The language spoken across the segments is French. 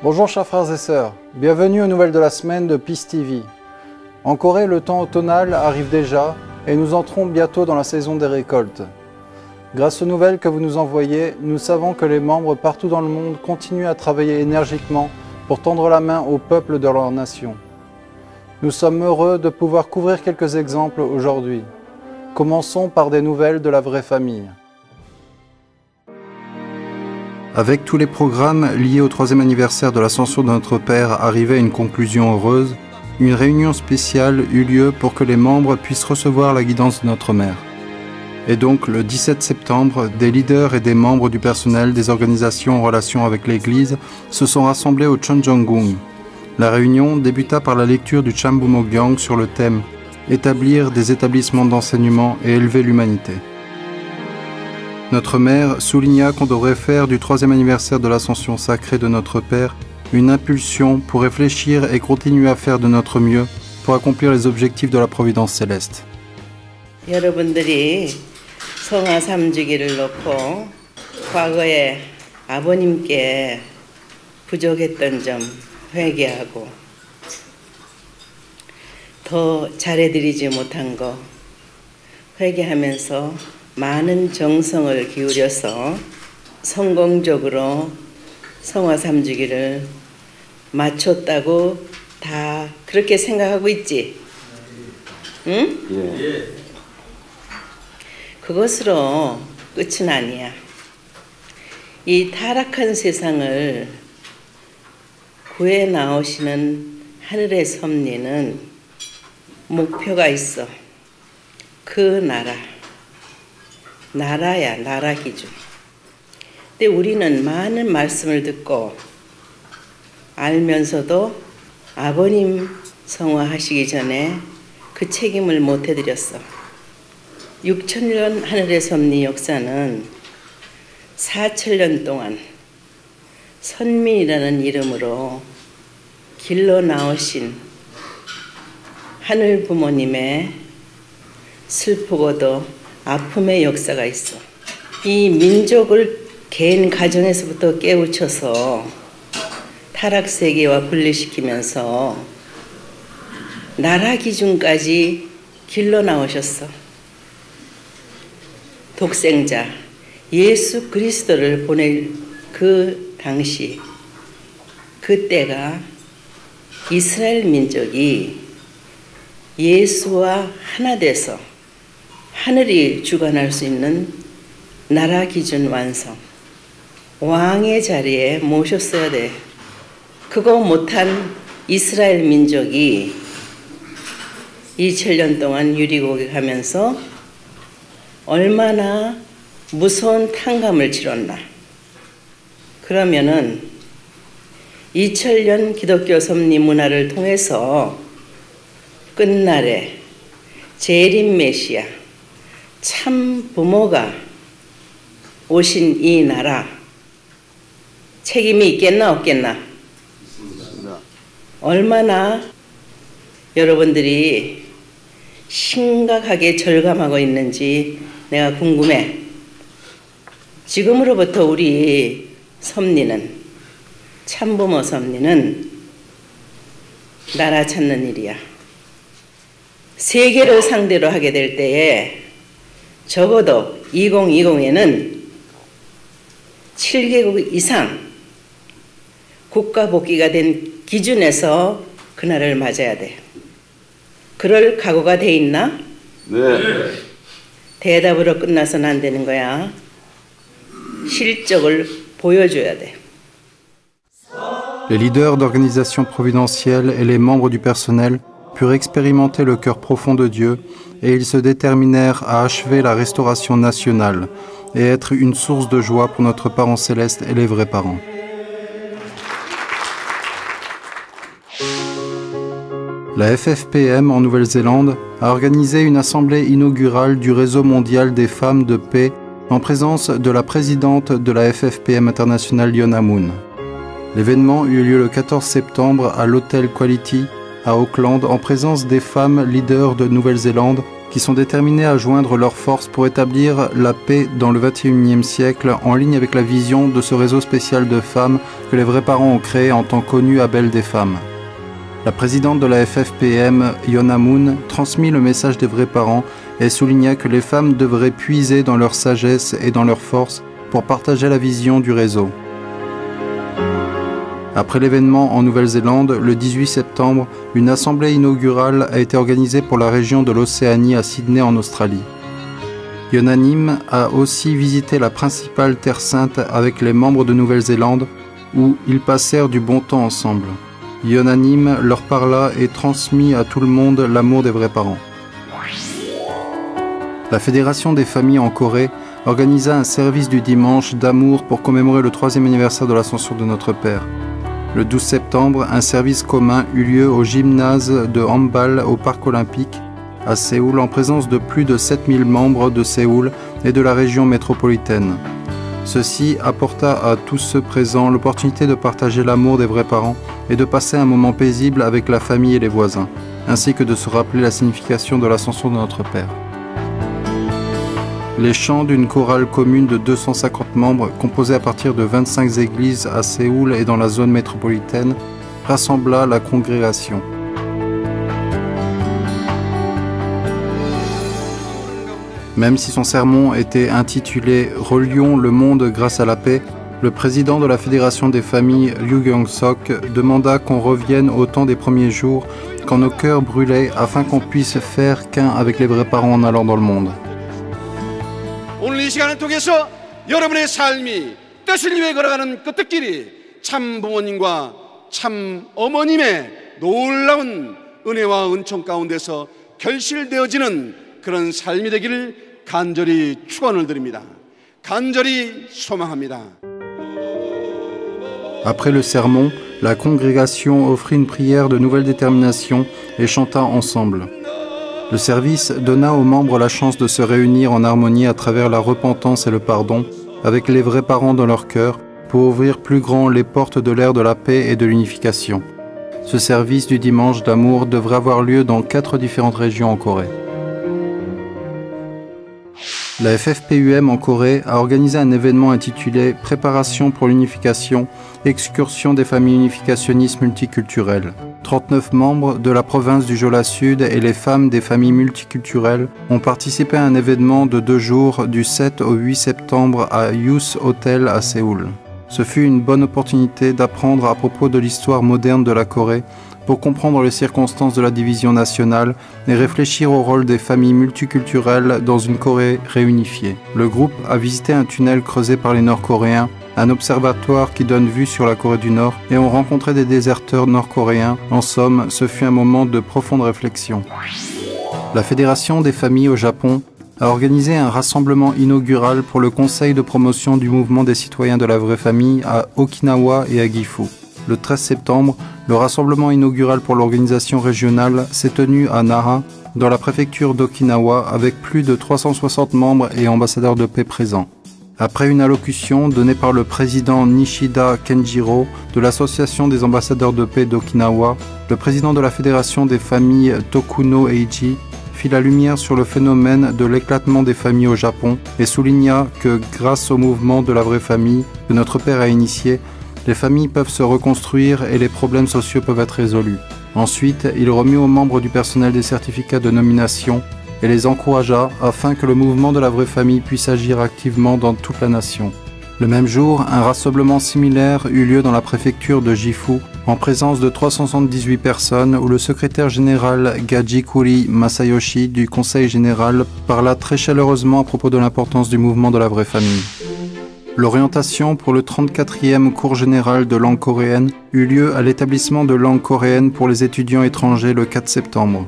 Bonjour chers frères et sœurs, bienvenue aux nouvelles de la semaine de Peace TV. En Corée, le temps automnal arrive déjà et nous entrons bientôt dans la saison des récoltes. Grâce aux nouvelles que vous nous envoyez, nous savons que les membres partout dans le monde continuent à travailler énergiquement pour tendre la main au peuple de leur nation. Nous sommes heureux de pouvoir couvrir quelques exemples aujourd'hui. Commençons par des nouvelles de la vraie famille. Avec tous les programmes liés au 3e anniversaire de l'ascension de notre Père arrivés à une conclusion heureuse, une réunion spéciale eut lieu pour que les membres puissent recevoir la guidance de notre Mère. Et donc, le 17 septembre, des leaders et des membres du personnel des organisations en relation avec l'Église se sont rassemblés au Chonjeongung. La réunion débuta par la lecture du Chambumokgyong sur le thème « Établir des établissements d'enseignement et élever l'humanité ». Notre mère souligna qu'on devrait faire du 3e anniversaire de l'ascension sacrée de notre Père une impulsion pour réfléchir et continuer à faire de notre mieux pour accomplir les objectifs de la providence céleste. 여러분들이 성화 삼주기를 놓고 과거에 아버님께 부족했던 점 회개하고 더 잘해드리지 못한 거 회개하면서 많은 정성을 기울여서 성공적으로 성화 삼주기를 마쳤다고 다 그렇게 생각하고 있지? 응? 예. 그것으로 끝은 아니야. 이 타락한 세상을 구해 나오시는 하늘의 섭리는 목표가 있어. 그 나라야, 나라 기준. 근데 우리는 많은 말씀을 듣고 알면서도 아버님 성화하시기 전에 그 책임을 못 해드렸어. 6,000년 하늘의 섭리 역사는 4,000년 동안 선민이라는 이름으로 길러 나오신 하늘 부모님의 슬프고도 아픔의 역사가 있어. 이 민족을 개인 가정에서부터 깨우쳐서 타락세계와 분리시키면서 나라 기준까지 길러 나오셨어. 독생자 예수 그리스도를 보낼 그 당시 그때가 이스라엘 민족이 예수와 하나 돼서 하늘이 주관할 수 있는 나라 기준 완성. 왕의 자리에 모셨어야 돼. 그거 못한 이스라엘 민족이 2000년 동안 유리고개하면서 얼마나 무서운 탕감을 치렀나. 그러면은 2000년 기독교 섭리 문화를 통해서 끝날에 재림 메시아 참 부모가 오신 이 나라 책임이 있겠나 없겠나? 얼마나 여러분들이 심각하게 절감하고 있는지 내가 궁금해. 지금으로부터 우리 섭리는 참부모 섭리는 나라 찾는 일이야. 세계를 상대로 하게 될 때에 적어도 2020에는 7개국 이상 국가 복귀가 된 기준에서 그날을 맞아야 돼. 그럴 각오가 돼 있나? 네. 대답으로 끝나서는 안 되는 거야. 실적을 보여줘야 돼. Les leaders d'organisations providentielles et les membres du personnel purent expérimenter le cœur profond de Dieu et ils se déterminèrent à achever la restauration nationale et être une source de joie pour notre parent céleste et les vrais parents. La FFPM en Nouvelle-Zélande a organisé une assemblée inaugurale du réseau mondial des femmes de paix en présence de la présidente de la FFPM internationale Fiona Moon. L'événement eut lieu le 14 septembre à l'hôtel Quality à Auckland en présence des femmes leaders de Nouvelle-Zélande qui sont déterminés à joindre leurs forces pour établir la paix dans le XXIe siècle en ligne avec la vision de ce réseau spécial de femmes que les vrais parents ont créé en tant qu'ONU Abel des femmes. La présidente de la FFPM, Yona Moon, transmit le message des vrais parents et souligna que les femmes devraient puiser dans leur sagesse et dans leur force pour partager la vision du réseau. Après l'événement en Nouvelle-Zélande, le 18 septembre, une assemblée inaugurale a été organisée pour la région de l'Océanie à Sydney en Australie. Yona Nim a aussi visité la principale Terre Sainte avec les membres de Nouvelle-Zélande où ils passèrent du bon temps ensemble. Yona Nim leur parla et transmit à tout le monde l'amour des vrais parents. La Fédération des familles en Corée organisa un service du dimanche d'amour pour commémorer le 3e anniversaire de l'Ascension de notre Père. Le 12 septembre, un service commun eut lieu au gymnase de handball au Parc olympique à Séoul en présence de plus de 7000 membres de Séoul et de la région métropolitaine. Ceci apporta à tous ceux présents l'opportunité de partager l'amour des vrais parents et de passer un moment paisible avec la famille et les voisins, ainsi que de se rappeler la signification de l'Ascension de notre Père. Les chants d'une chorale commune de 250 membres, composée à partir de 25 églises à Séoul et dans la zone métropolitaine, rassembla la congrégation. Même si son sermon était intitulé « Relions le monde grâce à la paix », le président de la Fédération des familles, Ryu Kyung-sok, demanda qu'on revienne au temps des premiers jours, quand nos cœurs brûlaient, afin qu'on puisse faire qu'un avec les vrais parents en allant dans le monde. 오늘 이 시간을 통해서 여러분의 삶이 뜻을 위해 걸어가는 그 뜻길이 참 부모님과 참 어머님의 놀라운 은혜와 은총 가운데서 결실되어지는 그런 삶이 되기를 간절히 축원을 드립니다. 간절히 소망합니다. Après le sermon, la congrégation offrit une prière de nouvelle détermination et chanta ensemble. Le service donna aux membres la chance de se réunir en harmonie à travers la repentance et le pardon, avec les vrais parents dans leur cœur, pour ouvrir plus grand les portes de l'ère de la paix et de l'unification. Ce service du dimanche d'amour devrait avoir lieu dans 4 différentes régions en Corée. La FFPUM en Corée a organisé un événement intitulé « Préparation pour l'unification, excursion des familles unificationnistes multiculturelles ». 39 membres de la province du Jeolla Sud et les femmes des familles multiculturelles ont participé à un événement de 2 jours du 7 au 8 septembre à Youth Hotel à Séoul. Ce fut une bonne opportunité d'apprendre à propos de l'histoire moderne de la Corée pour comprendre les circonstances de la division nationale et réfléchir au rôle des familles multiculturelles dans une Corée réunifiée. Le groupe a visité un tunnel creusé par les Nord-Coréens, un observatoire qui donne vue sur la Corée du Nord et ont rencontré des déserteurs nord-coréens. En somme, ce fut un moment de profonde réflexion. La Fédération des familles au Japon a organisé un rassemblement inaugural pour le Conseil de promotion du mouvement des citoyens de la vraie famille à Okinawa et à Gifu. Le 13 septembre, le rassemblement inaugural pour l'organisation régionale s'est tenu à Nara, dans la préfecture d'Okinawa, avec plus de 360 membres et ambassadeurs de paix présents. Après une allocution donnée par le président Nishida Kenjiro de l'Association des ambassadeurs de paix d'Okinawa, le président de la Fédération des familles Tokuno Eiji fit la lumière sur le phénomène de l'éclatement des familles au Japon et souligna que grâce au mouvement de la vraie famille que notre père a initié, les familles peuvent se reconstruire et les problèmes sociaux peuvent être résolus. Ensuite, il remit aux membres du personnel des certificats de nomination et les encouragea afin que le mouvement de la vraie famille puisse agir activement dans toute la nation. Le même jour, un rassemblement similaire eut lieu dans la préfecture de Gifu, en présence de 378 personnes, où le secrétaire général Gajikuri Masayoshi du Conseil général parla très chaleureusement à propos de l'importance du mouvement de la vraie famille. L'orientation pour le 34e cours général de langue coréenne eut lieu à l'établissement de langue coréenne pour les étudiants étrangers le 4 septembre.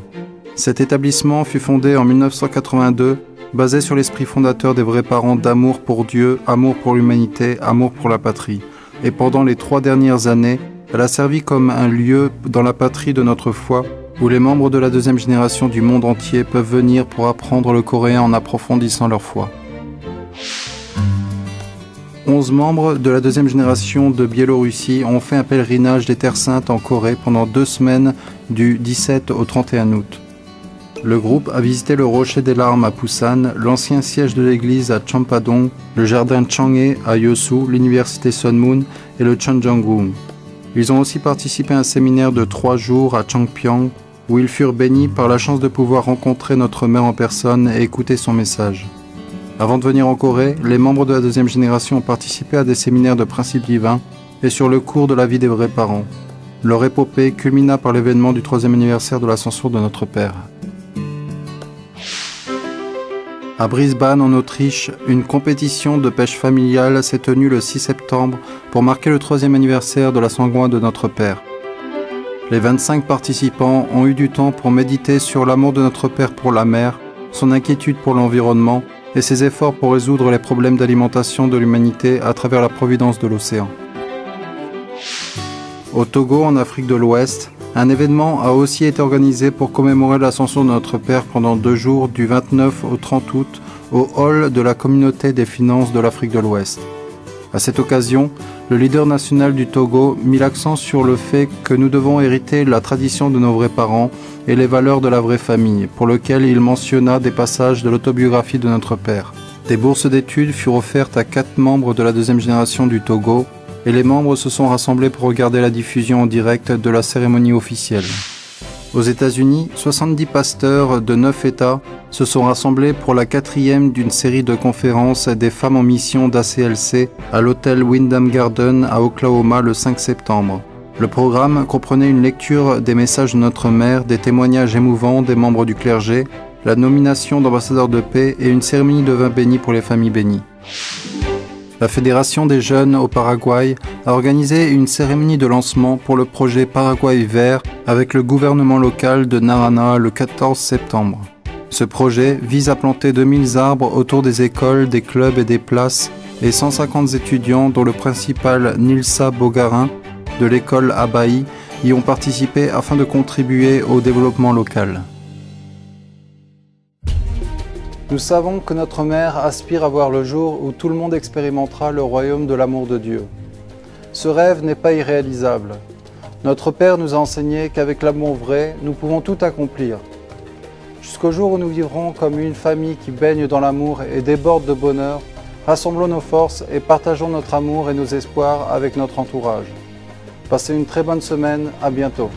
Cet établissement fut fondé en 1982, basé sur l'esprit fondateur des vrais parents d'amour pour Dieu, amour pour l'humanité, amour pour la patrie. Et pendant les 3 dernières années, elle a servi comme un lieu dans la patrie de notre foi, où les membres de la 2e génération du monde entier peuvent venir pour apprendre le coréen en approfondissant leur foi. 11 membres de la 2e génération de Biélorussie ont fait un pèlerinage des Terres Saintes en Corée pendant 2 semaines du 17 au 31 août. Le groupe a visité le Rocher des Larmes à Busan, l'ancien siège de l'église à Champadong, le jardin Chang'e à Yeosu, l'université Sunmun et le Cheonjeonggung. Ils ont aussi participé à un séminaire de 3 jours à Changpyeong, où ils furent bénis par la chance de pouvoir rencontrer notre mère en personne et écouter son message. Avant de venir en Corée, les membres de la deuxième génération ont participé à des séminaires de principes divins et sur le cours de la vie des vrais parents. Leur épopée culmina par l'événement du 3e anniversaire de l'ascension de notre Père. À Brisbane, en Autriche, une compétition de pêche familiale s'est tenue le 6 septembre pour marquer le 3e anniversaire de la Sangwa de notre Père. Les 25 participants ont eu du temps pour méditer sur l'amour de notre Père pour la mer, son inquiétude pour l'environnement et ses efforts pour résoudre les problèmes d'alimentation de l'humanité à travers la providence de l'océan. Au Togo, en Afrique de l'Ouest, un événement a aussi été organisé pour commémorer l'ascension de notre Père pendant 2 jours du 29 au 30 août au hall de la communauté des finances de l'Afrique de l'Ouest. À cette occasion, le leader national du Togo mit l'accent sur le fait que nous devons hériter la tradition de nos vrais parents et les valeurs de la vraie famille, pour lequel il mentionna des passages de l'autobiographie de notre Père. Des bourses d'études furent offertes à 4 membres de la deuxième génération du Togo, et les membres se sont rassemblés pour regarder la diffusion en direct de la cérémonie officielle. Aux États-Unis, 70 pasteurs de 9 États se sont rassemblés pour la 4e d'une série de conférences des femmes en mission d'ACLC à l'hôtel Wyndham Garden à Oklahoma le 5 septembre. Le programme comprenait une lecture des messages de notre mère, des témoignages émouvants des membres du clergé, la nomination d'ambassadeurs de paix et une cérémonie de vin béni pour les familles bénies. La Fédération des jeunes au Paraguay a organisé une cérémonie de lancement pour le projet Paraguay Vert avec le gouvernement local de Narana le 14 septembre. Ce projet vise à planter 2000 arbres autour des écoles, des clubs et des places et 150 étudiants dont le principal Nilsa Bogarin de l'école Abaï y ont participé afin de contribuer au développement local. Nous savons que notre mère aspire à voir le jour où tout le monde expérimentera le royaume de l'amour de Dieu. Ce rêve n'est pas irréalisable. Notre Père nous a enseigné qu'avec l'amour vrai, nous pouvons tout accomplir. Jusqu'au jour où nous vivrons comme une famille qui baigne dans l'amour et déborde de bonheur, rassemblons nos forces et partageons notre amour et nos espoirs avec notre entourage. Passez une très bonne semaine, à bientôt.